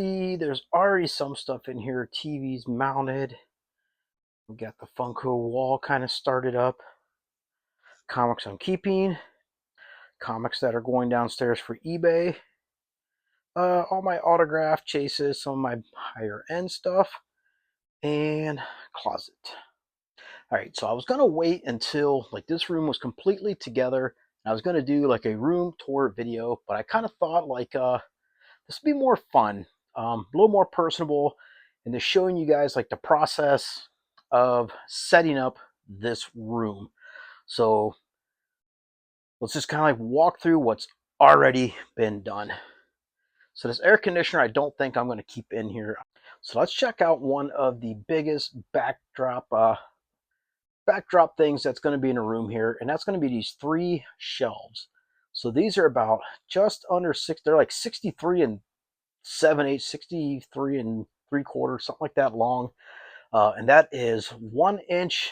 see, there's already some stuff in here. TV's mounted. We got the Funko wall kind of started up. Comics I'm keeping. Comics that are going downstairs for eBay. All my autograph chases, some of my higher end stuff, and closet. All right, so I was gonna wait until like this room was completely together. I was gonna do like a room tour video, but I kind of thought like this would be more fun, a little more personable, and just showing you guys like the process of setting up this room. So let's just kind of like walk through what's already been done. So this air conditioner, I don't think I'm going to keep in here. So let's check out one of the biggest backdrop things that's going to be in a room here, and that's going to be these 3 shelves. So these are about just under 6. They're like 63 and 7/8, 63 and 3/4, something like that long, and that is 1 inch,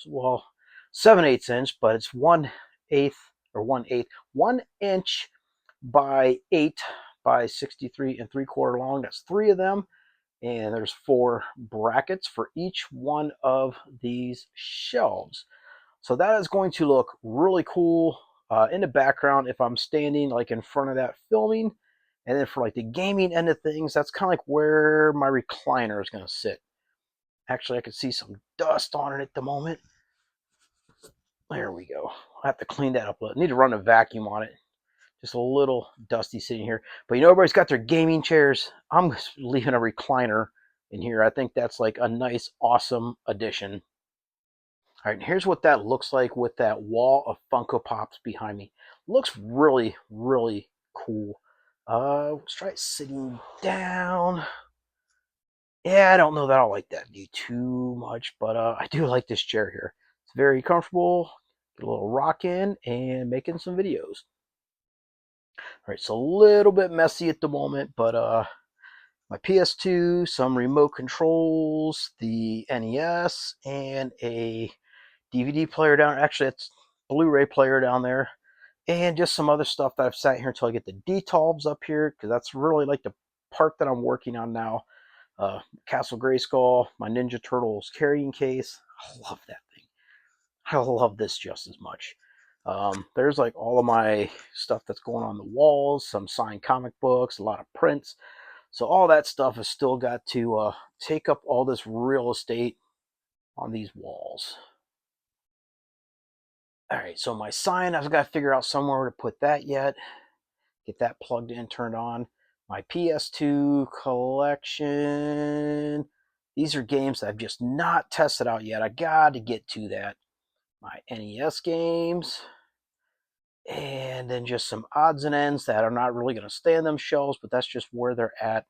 well, 7/8 inch, but it's 1/8 or 1/8, 1 inch by 8 by 63 and 3/4 long. That's 3 of them, and there's 4 brackets for each one of these shelves. So that is going to look really cool in the background if I'm standing like in front of that filming. And then for like the gaming end of things, that's kind of like where my recliner is going to sit. Actually, I can see some dust on it at the moment. There we go. I have to clean that up. I need to run a vacuum on it. Just a little dusty sitting here. But you know, everybody's got their gaming chairs. I'm just leaving a recliner in here. I think that's like a nice, awesome addition. All right, and here's what that looks like with that wall of Funko Pops behind me. Looks really, really cool. Let's try sitting down. Yeah, I don't know that I'll like that view too much, but I do like this chair here. It's very comfortable. Get a little rock in and making some videos. All right, so a little bit messy at the moment, but my PS2, some remote controls, the NES, and a DVD player down. Actually, it's Blu-ray player down there, and just some other stuff that I've sat here until I get the detolves up here, because that's really like the part that I'm working on now. Castle Grayskull, my Ninja Turtles carrying case. I love that thing. I love this just as much. There's like all of my stuff that's going on the walls, some signed comic books, a lot of prints. So all that stuff has still got to take up all this real estate on these walls. All right, so my sign, I've got to figure out somewhere to put that yet. Get that plugged in, turned on. My PS2 collection. These are games that I've just not tested out yet. I got to get to that. My NES games. And then just some odds and ends that are not really going to stay on them shelves, but that's just where they're at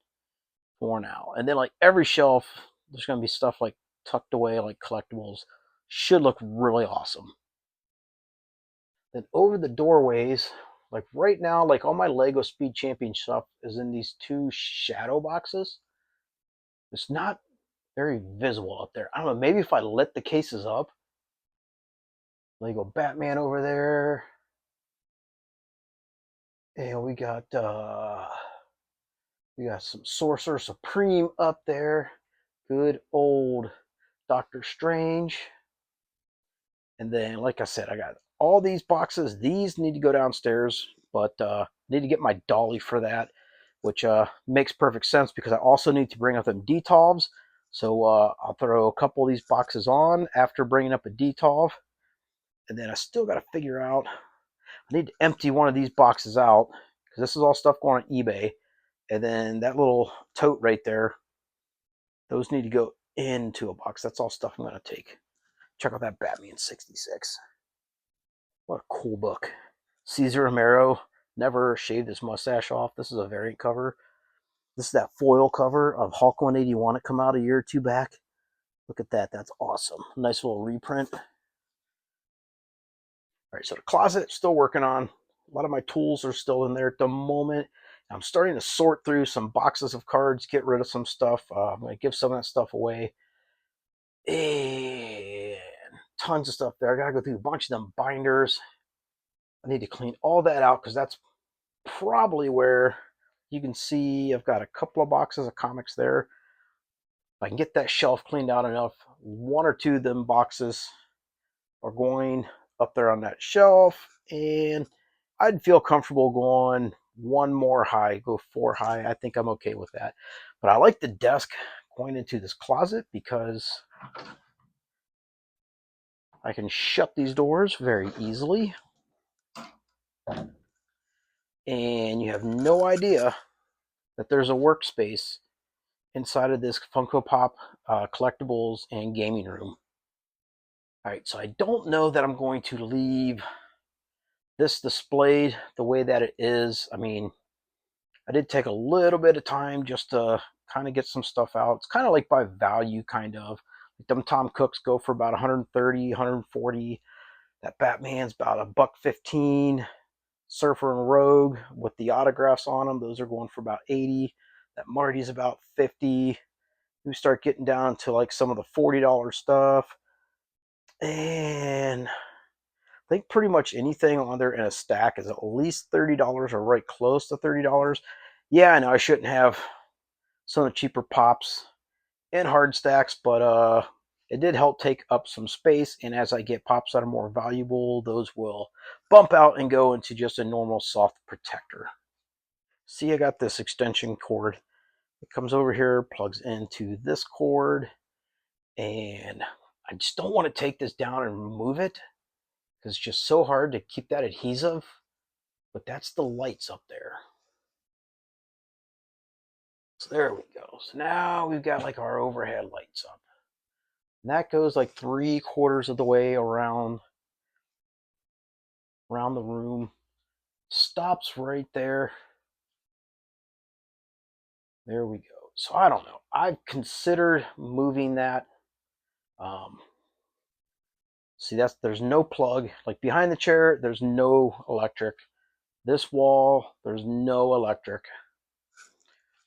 for now. And then like every shelf, there's going to be stuff like tucked away, like collectibles. Should look really awesome. Then over the doorways, like right now, like all my Lego Speed Champion stuff is in these 2 shadow boxes. It's not very visible up there. I don't know, maybe if I lit the cases up. Lego Batman over there. And we got some Sorcerer Supreme up there. Good old Doctor Strange. And then, like I said, I got all these boxes. These need to go downstairs, but need to get my dolly for that, which makes perfect sense because I also need to bring up them detolves. So I'll throw a couple of these boxes on after bringing up a detolve. And then I still got to figure out, I need to empty one of these boxes out because this is all stuff going on eBay. And then that little tote right there, those need to go into a box. That's all stuff I'm going to take. Check out that Batman 66. What a cool book. Cesar Romero never shaved his mustache off. This is a variant cover. This is that foil cover of Hulk 181 that come out a year or 2 back. Look at that. That's awesome. Nice little reprint. All right, so the closet, still working on. A lot of my tools are still in there at the moment. I'm starting to sort through some boxes of cards, get rid of some stuff. I'm going to give some of that stuff away. And tons of stuff there. I got to go through a bunch of them binders. I need to clean all that out because that's probably where you can see I've got a couple of boxes of comics there. If I can get that shelf cleaned out enough, one or two of them boxes are going up there on that shelf, and I'd feel comfortable going one more high, go 4 high. I think I'm okay with that. But I like the desk going into this closet because I can shut these doors very easily, and you have no idea that there's a workspace inside of this Funko Pop collectibles and gaming room. All right, so I don't know that I'm going to leave this displayed the way that it is. I mean, I did take a little bit of time just to kind of get some stuff out. It's kind of like by value, kind of. Like them Tom Cooks go for about 130, 140. That Batman's about $1.15. Surfer and Rogue with the autographs on them, those are going for about 80. That Marty's about 50. We start getting down to like some of the $40 stuff. And I think pretty much anything on there in a stack is at least $30 or right close to $30. Yeah, I know I shouldn't have some of the cheaper pops and hard stacks, but it did help take up some space. And as I get pops that are more valuable, those will bump out and go into just a normal soft protector. See, I got this extension cord. It comes over here, plugs into this cord, and I just don't want to take this down and remove it because it's just so hard to keep that adhesive. But that's the lights up there. So there we go. So now we've got like our overhead lights up. And that goes like 3/4 of the way around the room. Stops right there. There we go. So I don't know. I've considered moving that. See, there's no plug. Like behind the chair, there's no electric. This wall, there's no electric.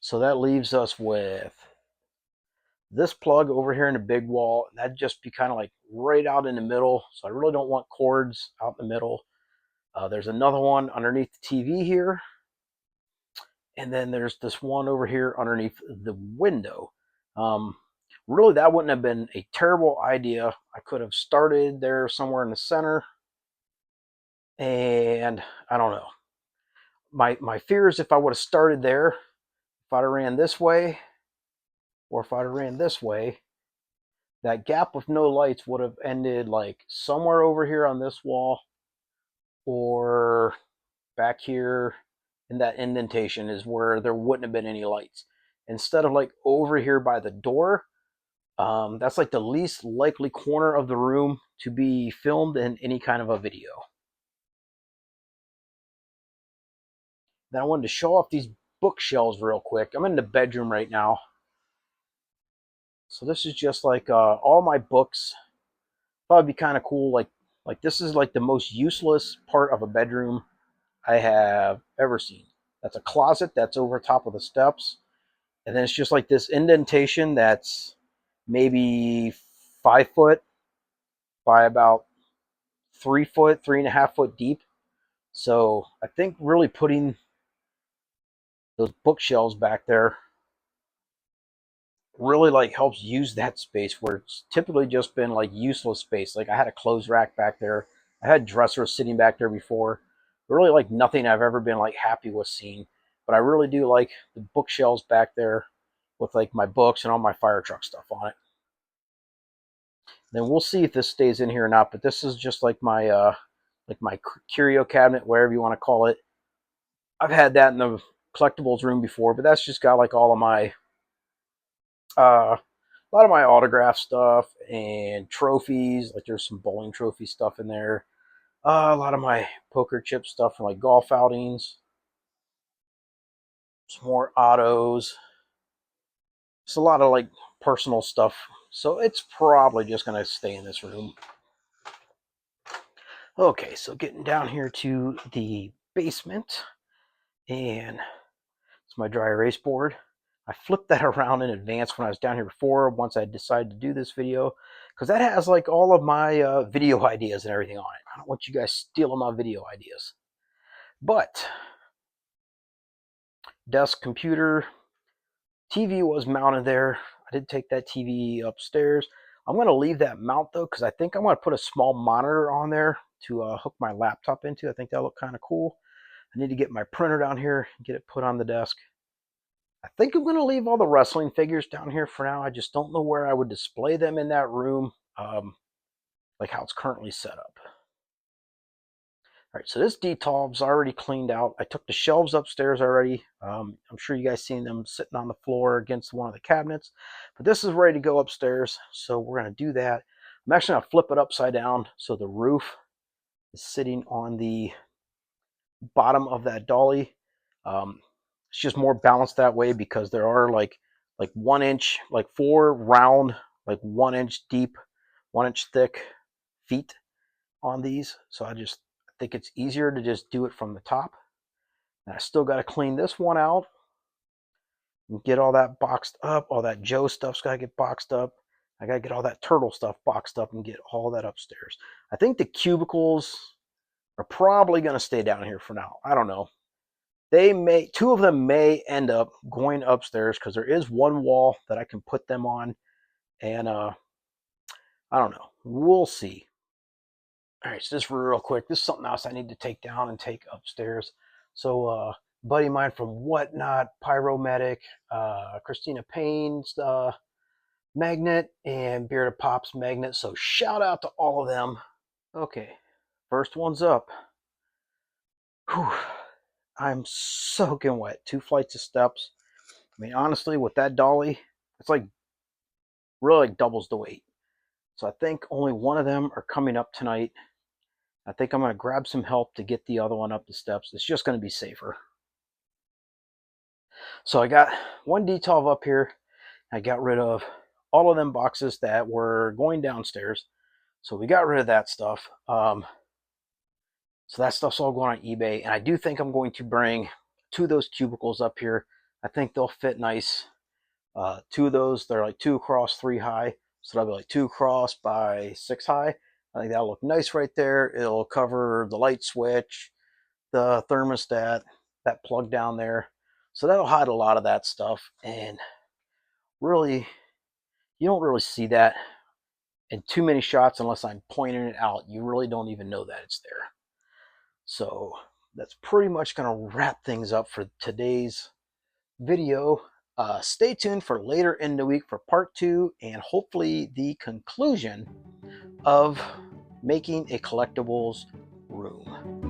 So that leaves us with this plug over here in the big wall. That'd just be kind of like right out in the middle. So I really don't want cords out in the middle. There's another one underneath the TV here. And then there's this one over here underneath the window. Really, that wouldn't have been a terrible idea. I could have started there somewhere in the center. And I don't know. My fear is if I would have started there, if I'd have ran this way, or if I'd have ran this way, that gap with no lights would have ended like somewhere over here on this wall, or back here in that indentation is where there wouldn't have been any lights. Instead of like over here by the door, that's like the least likely corner of the room to be filmed in any kind of a video. Then I wanted to show off these bookshelves real quick. I'm in the bedroom right now. So this is just like all my books. Thought it'd be kind of cool. Like this is like the most useless part of a bedroom I have ever seen. That's a closet that's over top of the steps. And then it's just like this indentation that's maybe 5 foot by about 3 foot, 3.5 foot deep. So I think really putting those bookshelves back there really like helps use that space where it's typically just been like useless space. Like I had a clothes rack back there. I had dressers sitting back there before. Really like nothing I've ever been like happy with seeing. But I really do like the bookshelves back there with like my books and all my fire truck stuff on it. Then we'll see if this stays in here or not, but this is just like my curio cabinet, whatever you want to call it. I've had that in the collectibles room before, but that's just got like all of my a lot of my autograph stuff and trophies. Like there's some bowling trophy stuff in there. A lot of my poker chip stuff from like golf outings. Some more autos. It's a lot of like personal stuff. So it's probably just going to stay in this room. Okay, so getting down here to the basement. And it's my dry erase board. I flipped that around in advance when I was down here before, once I decided to do this video, because that has like all of my video ideas and everything on it. I don't want you guys stealing my video ideas. But desk computer. TV was mounted there. I did take that TV upstairs. I'm going to leave that mount though, because I think I'm going to put a small monitor on there to hook my laptop into. I think that'll look kind of cool. I need to get my printer down here and get it put on the desk. I think I'm going to leave all the wrestling figures down here for now. I just don't know where I would display them in that room, like how it's currently set up. All right, so this detol's already cleaned out. I took the shelves upstairs already. I'm sure you guys seen them sitting on the floor against one of the cabinets, but this is ready to go upstairs. So we're going to do that. I'm actually going to flip it upside down so the roof is sitting on the bottom of that dolly. It's just more balanced that way because there are like 1 inch, like 4 round, like 1 inch deep, 1 inch thick feet on these. So I think it's easier to just do it from the top. And I still got to clean this one out and get all that boxed up. All that Joe stuff's got to get boxed up. I got to get all that turtle stuff boxed up and get all that upstairs. I think the cubicles are probably going to stay down here for now. I don't know. Two of them may end up going upstairs because there is one wall that I can put them on. And I don't know. We'll see. All right, so just real quick, this is something else I need to take down and take upstairs. So, buddy of mine from Whatnot, Pyromedic, Christina Payne's magnet, and Bearded Pop's magnet. So, shout out to all of them. Okay, first one's up. Whew, I'm soaking wet. 2 flights of steps. I mean, honestly, with that dolly, it's like really like doubles the weight. So, I think only one of them are coming up tonight. I think I'm going to grab some help to get the other one up the steps. It's just going to be safer. So I got one detolve up here. I got rid of all of them boxes that were going downstairs. So we got rid of that stuff. So that stuff's all going on eBay. And I do think I'm going to bring 2 of those cubicles up here. I think they'll fit nice. 2 of those, they're like 2 across, 3 high. So that'll be like 2 across by 6 high. I think that'll look nice right there. It'll cover the light switch, the thermostat, that plug down there. So that'll hide a lot of that stuff. And really, you don't really see that in too many shots unless I'm pointing it out. You really don't even know that it's there. So that's pretty much going to wrap things up for today's video. Stay tuned for later in the week for part 2 and hopefully the conclusion of making a collectibles room.